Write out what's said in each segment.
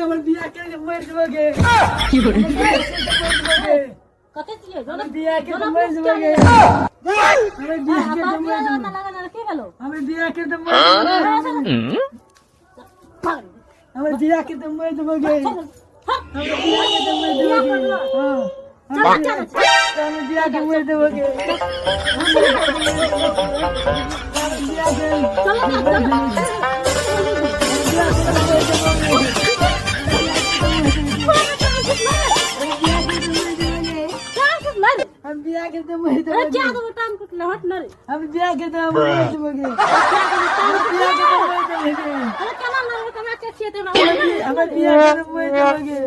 আমার বিয়া কে মরে যাবে কি করে কত ছিল আমার বিয়া কে মরে যাবে আমার বিয়া কে মরে যাবে না কে গেল আমার বিয়া কে মরে যাবে আমার বিয়া কে মরে যাবে আমার বিয়া কে মরে যাবে আমি বিয়া কে মরে দেবো গে हम बिया के तो मर देबो क्या तो टाइम कुटले हट न रे हम बिया के तो मर देबो गे हम बिया के तो मर देबो गे अरे केना ना कमा के छिए ते ना हम बिया के तो मर देबो गे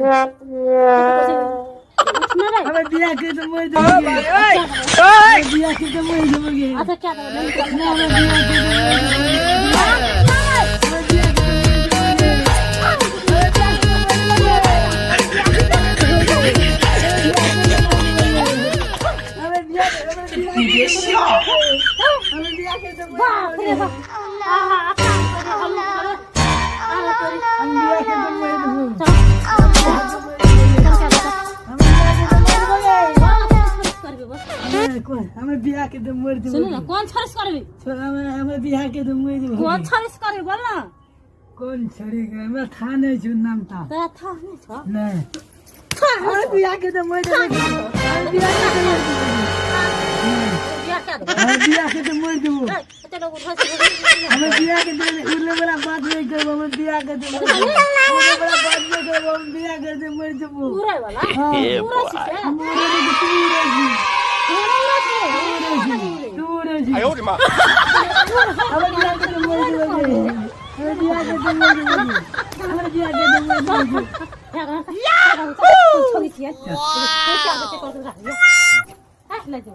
न रे हम बिया के तो मर देबो गे ओए बिया के तो मर देबो गे अच्छा क्या तो ना हम बिया के तो मर देबो गे बाप रे बाप आहा हम करे हम बिया के तो मर देबो हम बिया के तो मर देबो सुन ना कौन छरिस करबी हम बिया के तो मर देबो कौन छरिस करबी बोल ना कौन छड़ी गए मैं था नहीं छु नाम था तेरा था नहीं छ नहीं हम बिया के तो मर देबो हम बिया के तो मर देबो क्या क्या हम बिया के तो मर देबो चलो उठा हम बिया के तो उरले वाला बात नहीं करो हम बिया के तो मर देबो उरले वाला बात नहीं करो हम बिया के तो मर देबो पूरा वाला हां पूरा छिके हम उरले के पूरा जी पूरा जी 哎呦我的妈！ हम बिया के तो मर देबो हम बिया के तो मर देबो हम बिया के तो मर देबो या छोड़ी छिए क्या बच्चे को रहा है ले जो